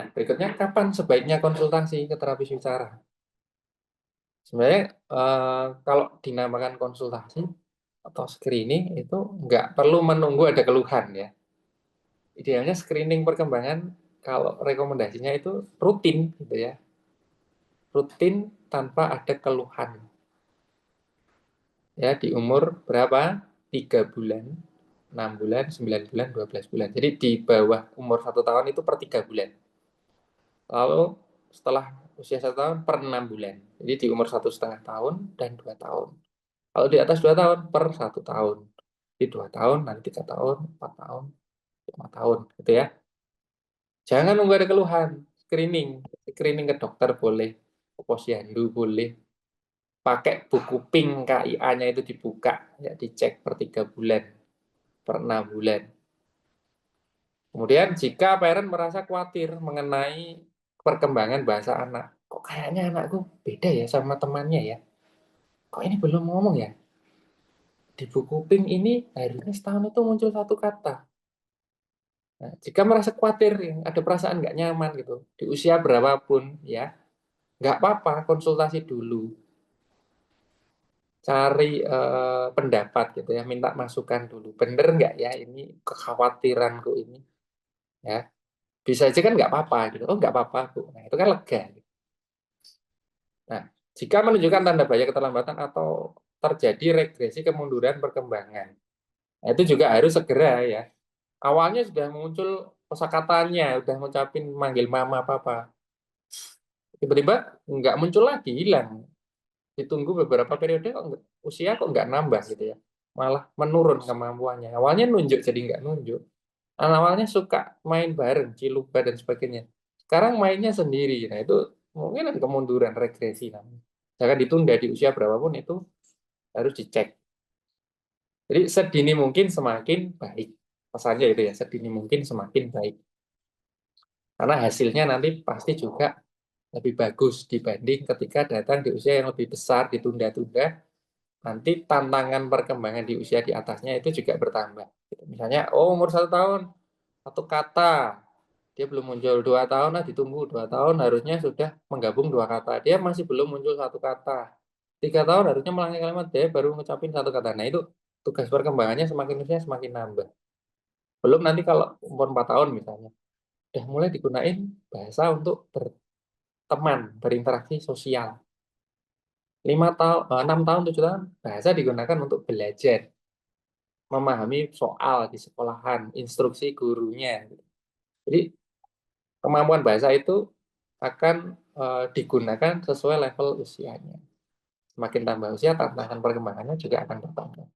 Nah, berikutnya kapan sebaiknya konsultasi ke terapis bicara? Sebenarnya kalau dinamakan konsultasi atau screening itu nggak perlu menunggu ada keluhan ya. Idealnya screening perkembangan kalau rekomendasinya itu rutin gitu ya. Rutin tanpa ada keluhan. Ya, di umur berapa? 3 bulan, 6 bulan, 9 bulan, 12 bulan. Jadi di bawah umur 1 tahun itu per 3 bulan. Lalu setelah usia 1 tahun per 6 bulan. Jadi di umur 1,5 tahun dan 2 tahun. Kalau di atas 2 tahun per 1 tahun. Di 2 tahun, nanti 3 tahun, 4 tahun, 5 tahun, gitu ya. Jangan nunggu ada keluhan. Screening ke dokter boleh, ke posyandu boleh. Pakai buku pink KIA-nya itu dibuka, ya dicek per 3 bulan, per 6 bulan. Kemudian jika parent merasa khawatir mengenai perkembangan bahasa anak, kok kayaknya anakku beda ya sama temannya ya, kok ini belum ngomong ya, di buku pink ini harusnya setahun itu muncul 1 kata. Nah, jika merasa khawatir, ada perasaan nggak nyaman gitu, di usia berapapun ya, nggak apa-apa konsultasi dulu, cari pendapat gitu ya, minta masukan dulu, bener nggak ya ini kekhawatiranku ini, ya bisa aja kan nggak apa-apa gitu, oh nggak apa-apa Bu, nah itu kan lega. Nah, jika menunjukkan tanda bahaya keterlambatan atau terjadi regresi kemunduran perkembangan, nah itu juga harus segera ya. Awalnya sudah muncul kosakatanya, udah ngucapin manggil mama papa, tiba-tiba nggak muncul lagi, hilang. Ditunggu beberapa periode kok usia kok nggak nambah gitu ya, malah menurun kemampuannya. Awalnya nunjuk jadi nggak nunjuk. Awalnya suka main bareng, ciluba dan sebagainya. Sekarang mainnya sendiri. Nah itu mungkin ada kemunduran, regresi namanya. Jangan ditunda, di usia berapapun itu harus dicek. Jadi sedini mungkin semakin baik. Pesannya itu ya, sedini mungkin semakin baik. Karena hasilnya nanti pasti juga lebih bagus dibanding ketika datang di usia yang lebih besar, ditunda-tunda, nanti tantangan perkembangan di usia di atasnya itu juga bertambah. Misalnya, oh umur 1 tahun, 1 kata, dia belum muncul 2 tahun, lah ditunggu 2 tahun harusnya sudah menggabung 2 kata, dia masih belum muncul 1 kata. 3 tahun harusnya melangkai kalimat, dia baru ngucapin 1 kata. Nah itu tugas perkembangannya semakin usia semakin nambah. Belum nanti kalau umur 4 tahun misalnya, udah mulai digunain bahasa untuk berteman, berinteraksi sosial. 5 tahun, 6 tahun, 7 tahun, bahasa digunakan untuk belajar, memahami soal di sekolahan, instruksi gurunya. Jadi kemampuan bahasa itu akan digunakan sesuai level usianya. Semakin tambah usia, tantangan perkembangannya juga akan bertambah.